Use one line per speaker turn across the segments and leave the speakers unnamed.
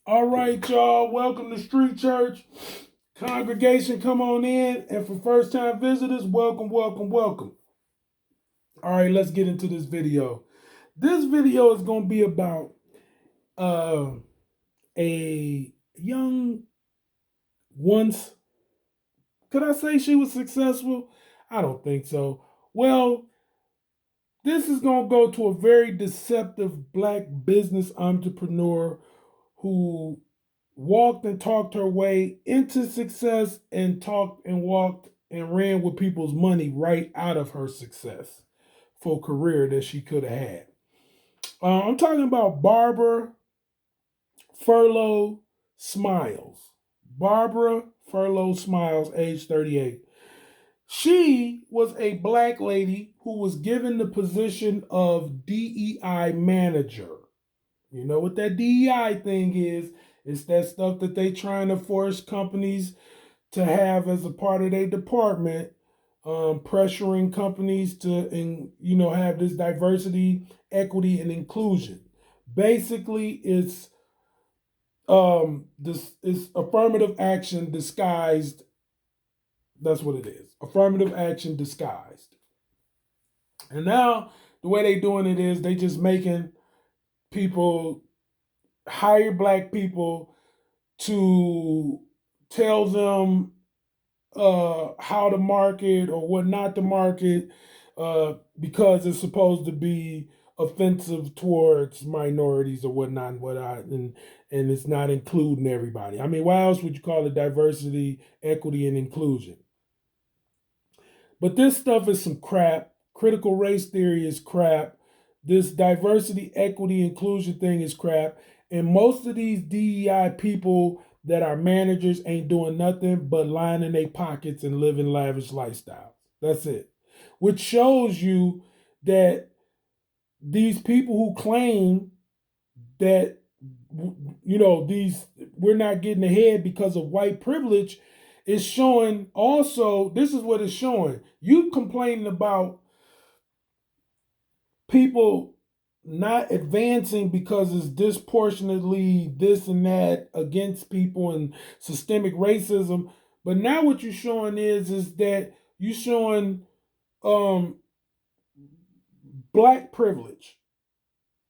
All right, y'all. Welcome to Street Church. Congregation, come on in. And for first time visitors, welcome, welcome, welcome. All right, let's get into this video. This video is going to be about uh, a young, once, could I say she was successful? I don't think so. Well, this is going to go to a very deceptive black business entrepreneur who walked and talked her way into success and talked and walked and ran with people's money right out of her success for a career that she could have had. I'm talking about Barbara Furlow Smiles. Barbara Furlow Smiles, age 38. She was a black lady who was given the position of DEI manager. You know what that DEI thing is? It's that stuff that they trying to force companies to have as a part of their department, pressuring companies to, and have this diversity, equity, and inclusion. Basically, this is affirmative action disguised. That's what it is. Affirmative action disguised. And now the way they doing it is they just making people hire black people to tell them how to market or what not to market because it's supposed to be offensive towards minorities or whatnot and whatnot, and it's not including everybody. I mean, why else would you call it diversity, equity, and inclusion? But this stuff is some crap. Critical race theory is crap. This diversity, equity, inclusion thing is crap. And most of these DEI people that are managers ain't doing nothing but lining their pockets and living lavish lifestyles. That's it. Which shows you that these people who claim that these we're not getting ahead because of white privilege is showing also, this is what it's showing. You complaining about people not advancing because it's disproportionately this and that against people and systemic racism. But now what you're showing is that you're showing um black privilege,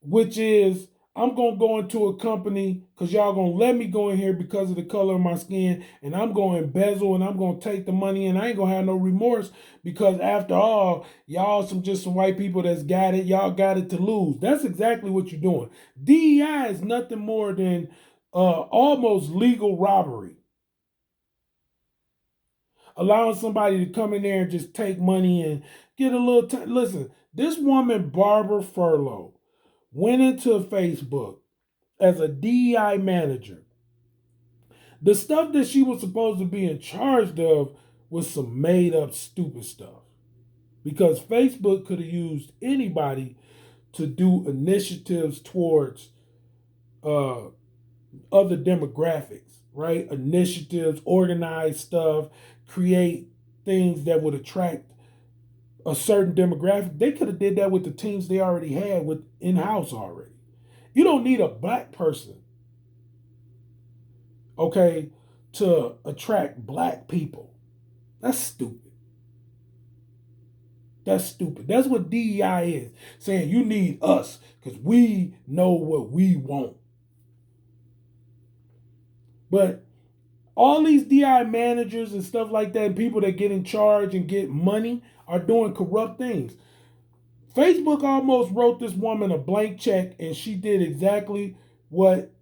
which is I'm gonna go into a company because y'all gonna let me go in here because of the color of my skin, and I'm gonna embezzle and I'm gonna take the money and I ain't gonna have no remorse because after all, y'all some white people that's got it, y'all got it to lose. That's exactly what you're doing. DEI is nothing more than almost legal robbery. Allowing somebody to come in there and just take money and get a little listen, this woman, Barbara Furlow, went into Facebook as a DEI manager. The stuff that she was supposed to be in charge of was some made up stupid stuff. Because Facebook could have used anybody to do initiatives towards uh, other demographics, right? Initiatives, organize stuff, create things that would attract a certain demographic. They could have did that with the teams they already had with in-house already. You don't need a black person, okay, to attract black people. That's stupid. That's stupid. That's what DEI is. Saying you need us because we know what we want. But all these DI managers and stuff like that, and people that get in charge and get money are doing corrupt things. Facebook almost wrote this woman a blank check, and she did exactly what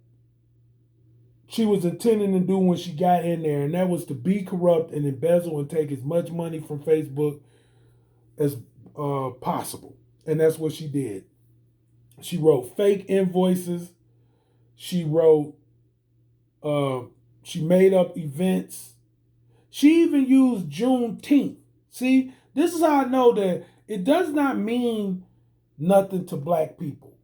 she was intending to do when she got in there, and that was to be corrupt and embezzle and take as much money from Facebook as possible. And that's what she did. She wrote fake invoices. She wrote, uh, she made up events. She even used Juneteenth. See, this is how I know that it does not mean nothing to black people.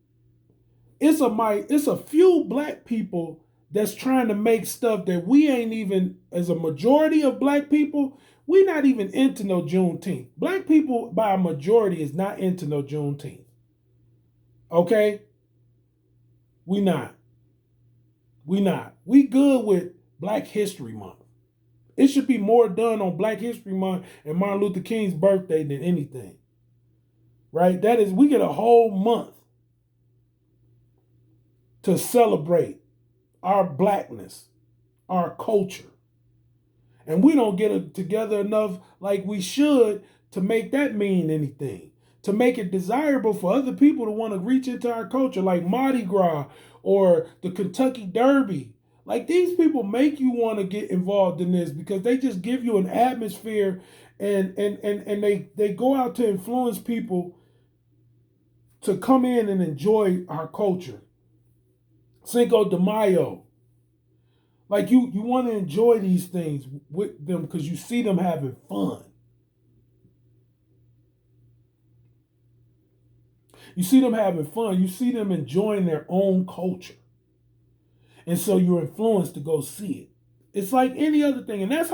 It's a few black people that's trying to make stuff that we ain't even, as a majority of black people, we not even into no Juneteenth. Black people by a majority is not into no Juneteenth. Okay? We not. We not. We good with Black History Month. It should be more done on Black History Month and Martin Luther King's birthday than anything. Right? That is, we get a whole month to celebrate our blackness, our culture. And we don't get it together enough like we should to make that mean anything, to make it desirable for other people to want to reach into our culture, like Mardi Gras or the Kentucky Derby. Like, these people make you want to get involved in this because they just give you an atmosphere, and they go out to influence people to come in and enjoy our culture. Cinco de Mayo. Like, you want to enjoy these things with them because you see them having fun. You see them having fun. You see them enjoying their own culture. And so you're influenced to go see it. It's like any other thing. And that's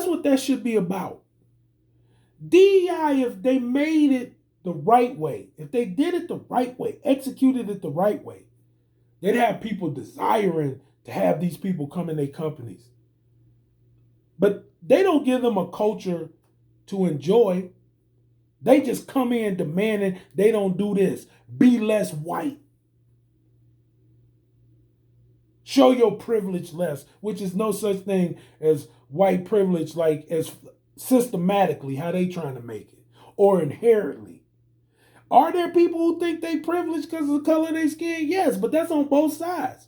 what that should be about. DEI, if they made it the right way, if they did it the right way, executed it the right way, they'd have people desiring to have these people come in their companies. But they don't give them a culture to enjoy. They just come in demanding they don't do this. Be less white. Show your privilege less, which is no such thing as white privilege, like as systematically how they trying to make it, or inherently. Are there people who think they privileged because of the color of their skin? Yes, but that's on both sides.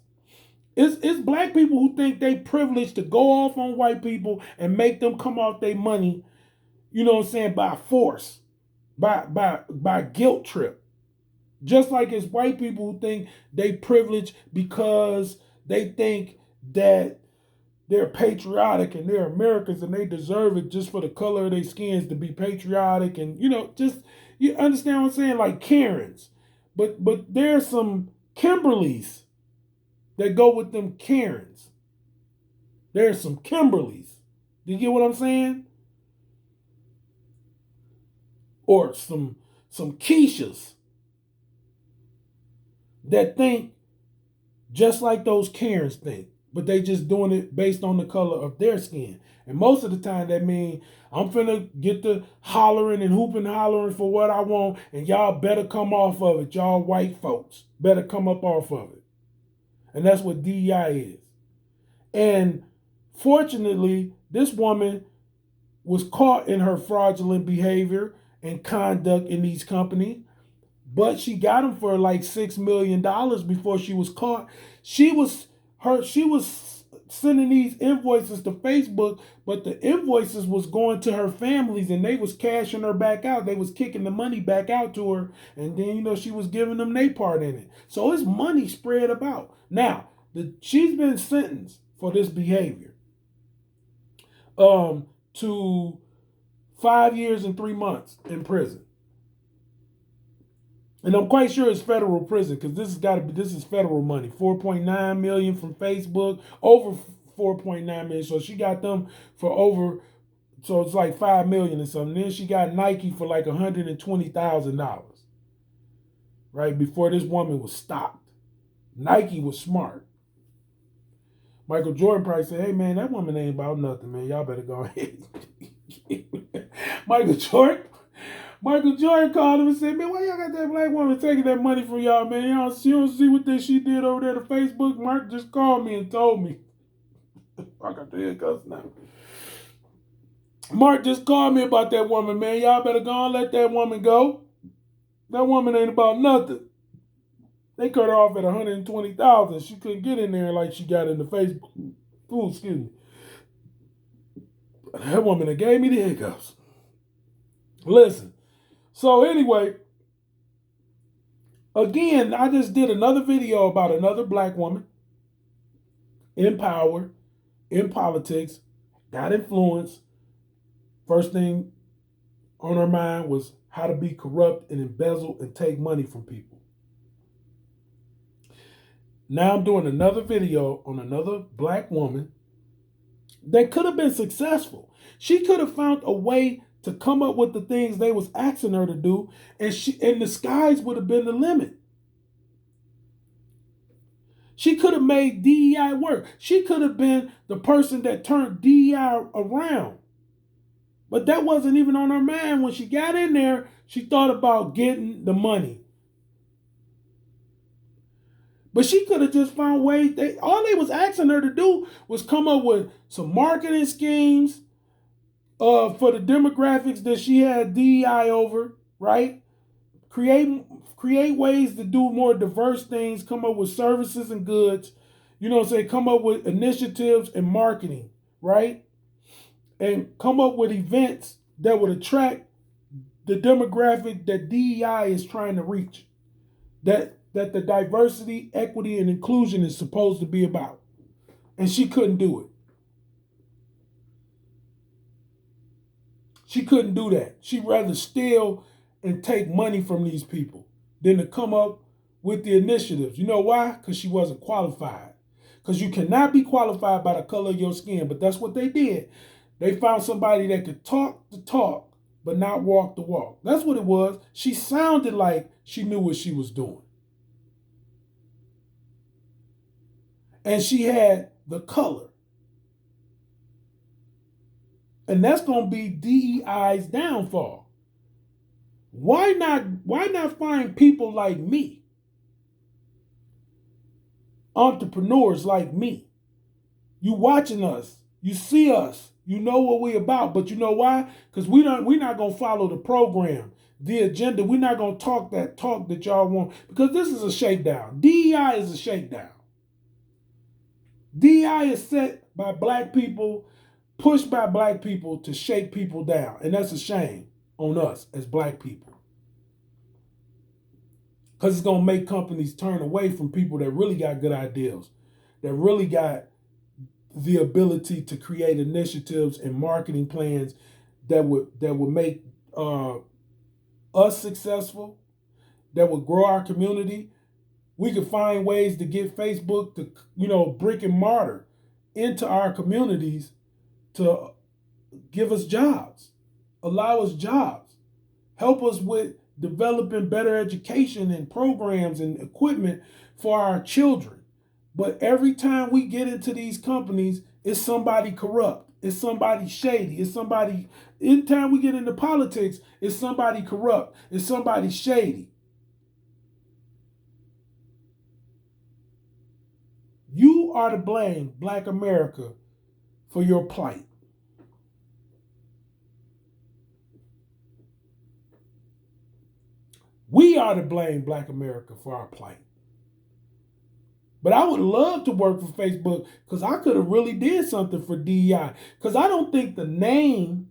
It's black people who think they privileged to go off on white people and make them come off their money, you know what I'm saying, by force, by guilt trip. Just like it's white people who think they privileged because they think that they're patriotic and they're Americans and they deserve it just for the color of their skins to be patriotic, and just, you understand what I'm saying? Like Karens. But there's some Kimberlys that go with them Karens. There's some Kimberlys. Do you get what I'm saying? Or some Keishas that think just like those Karens think, but they just doing it based on the color of their skin. And most of the time that means I'm finna get the hollering and hooping and hollering for what I want, and y'all better come off of it. Y'all white folks better come up off of it. And that's what DEI is. And fortunately, this woman was caught in her fraudulent behavior and conduct in these companies. But she got him for like $6 million before she was caught. She was sending these invoices to Facebook, but the invoices was going to her families and they was cashing her back out. They was kicking the money back out to her, and then she was giving them their part in it. So it's money spread about. Now, she's been sentenced for this behavior to 5 years and 3 months in prison. And I'm quite sure it's federal prison because this is federal money. 4.9 million from Facebook, over 4.9 million. So she got them for over, so it's like 5 million or something. Then she got Nike for like $120,000. Right before this woman was stopped. Nike was smart. Michael Jordan probably said, "Hey man, that woman ain't about nothing, man. Y'all better go ahead." Michael Jordan called him and said, "Man, why y'all got that black woman taking that money from y'all, man? You don't see what she did over there to Facebook? Mark just called me and told me." I got the hiccups now. Mark just called me about that woman, man. Y'all better go and let that woman go. That woman ain't about nothing. They cut her off at $120,000. She couldn't get in there like she got in the Facebook. Ooh, excuse me. That woman that gave me the hiccups. Listen. So anyway, again, I just did another video about another black woman in power, in politics, got influence. First thing on her mind was how to be corrupt and embezzle and take money from people. Now I'm doing another video on another black woman that could have been successful. She could have found a way to come up with the things they was asking her to do, and the skies would have been the limit. She could have made DEI work. She could have been the person that turned DEI around. But that wasn't even on her mind. When she got in there, she thought about getting the money. But she could have just found ways. All they was asking her to do was come up with some marketing schemes for the demographics that she had DEI over, right? Create ways to do more diverse things, come up with services and goods, you know what I'm saying? Come up with initiatives and marketing, right? And come up with events that would attract the demographic that DEI is trying to reach. That the diversity, equity, and inclusion is supposed to be about. And she couldn't do it. She couldn't do that. She'd rather steal and take money from these people than to come up with the initiatives. You know why? Because she wasn't qualified. Because you cannot be qualified by the color of your skin. But that's what they did. They found somebody that could talk the talk, but not walk the walk. That's what it was. She sounded like she knew what she was doing. And she had the color. And that's going to be DEI's downfall. Why not find people like me? Entrepreneurs like me. You watching us. You see us. You know what we about. But you know why? Because we're not going to follow the program, the agenda. We're not going to talk that y'all want. Because this is a shakedown. DEI is a shakedown. DEI is set by black people, pushed by black people to shake people down. And that's a shame on us as black people. Because it's going to make companies turn away from people that really got good ideas, that really got the ability to create initiatives and marketing plans that would make us successful, that would grow our community. We could find ways to get Facebook to, brick and mortar into our communities to give us jobs, allow us jobs, help us with developing better education and programs and equipment for our children. But every time we get into these companies, it's somebody corrupt, it's somebody shady, anytime we get into politics, it's somebody corrupt, it's somebody shady. You are to blame, Black America, for your plight. We are to blame, Black America, for our plight. But I would love to work for Facebook because I could have really did something for DEI. Because I don't think the name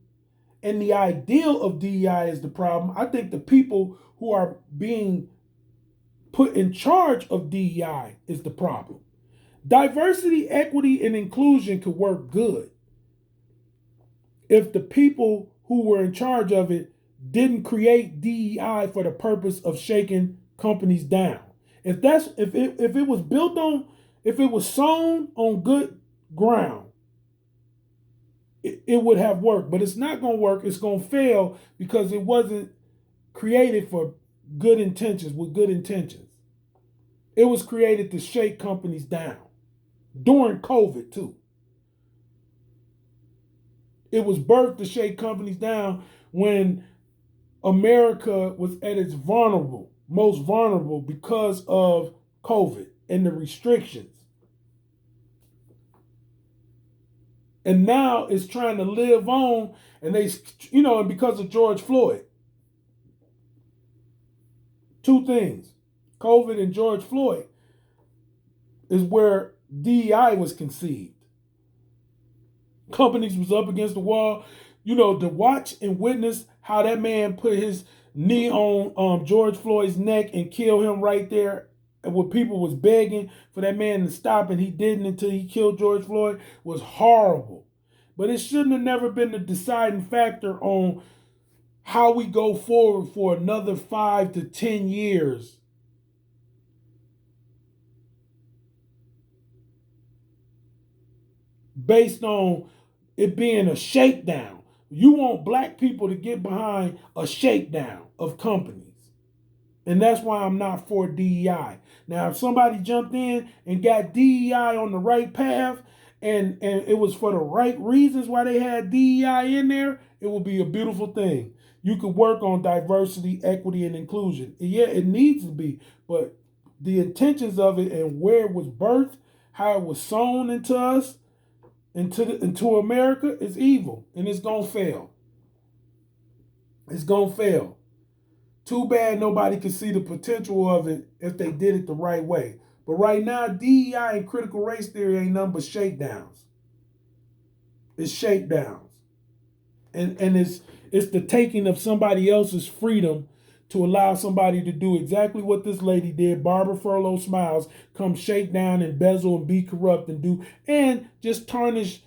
and the ideal of DEI is the problem. I think the people who are being put in charge of DEI is the problem. Diversity, equity, and inclusion could work good if the people who were in charge of it didn't create DEI for the purpose of shaking companies down. If it was built on, if it was sown on good ground, it would have worked. But it's not going to work. It's going to fail because it wasn't created for good intentions, with good intentions. It was created to shake companies down. During COVID, too. It was birthed to shake companies down when America was at its most vulnerable because of COVID and the restrictions. And now it's trying to live on, and and because of George Floyd. Two things, COVID and George Floyd, is where DEI was conceived. Companies was up against the wall, to watch and witness how that man put his knee on George Floyd's neck and kill him right there. And when people was begging for that man to stop and he didn't until he killed George Floyd was horrible. But it shouldn't have never been the deciding factor on how we go forward for another 5 to 10 years. Based on it being a shakedown. You want black people to get behind a shakedown of companies. And that's why I'm not for DEI. Now, if somebody jumped in and got DEI on the right path and it was for the right reasons why they had DEI in there, it would be a beautiful thing. You could work on diversity, equity, and inclusion. Yeah, it needs to be, but the intentions of it and where it was birthed, how it was sown into us, into America, is evil, and it's gonna fail. It's gonna fail. Too bad nobody could see the potential of it if they did it the right way. But right now, DEI and critical race theory ain't nothing but shakedowns. It's shakedowns. And it's the taking of somebody else's freedom to allow somebody to do exactly what this lady did, Barbara Furlow Smiles, come shake down, embezzle, and be corrupt and do, and just tarnish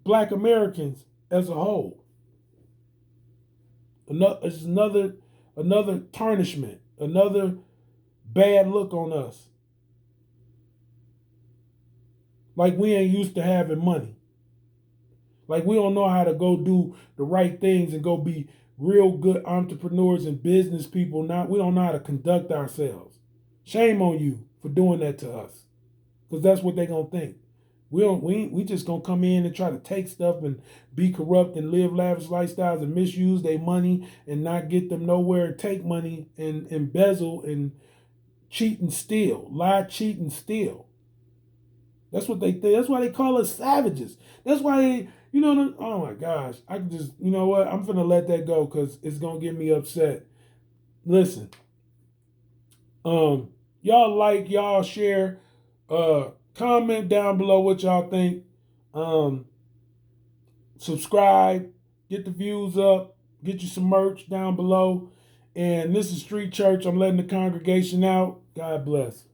Black Americans as a whole. It's another tarnishment, another bad look on us. Like we ain't used to having money. Like we don't know how to go do the right things and go be real good entrepreneurs and business people. We don't know how to conduct ourselves. Shame on you for doing that to us. Because that's what they're gonna think. We just gonna come in and try to take stuff and be corrupt and live lavish lifestyles and misuse their money and not get them nowhere and take money and embezzle and cheat and steal. Lie, cheat, and steal. That's what they think. That's why they call us savages. That's why they, oh my gosh. I can just, you know what? I'm going to let that go because it's going to get me upset. Listen, y'all share, comment down below what y'all think. Subscribe, get the views up, get you some merch down below. And this is Street Church. I'm letting the congregation out. God bless.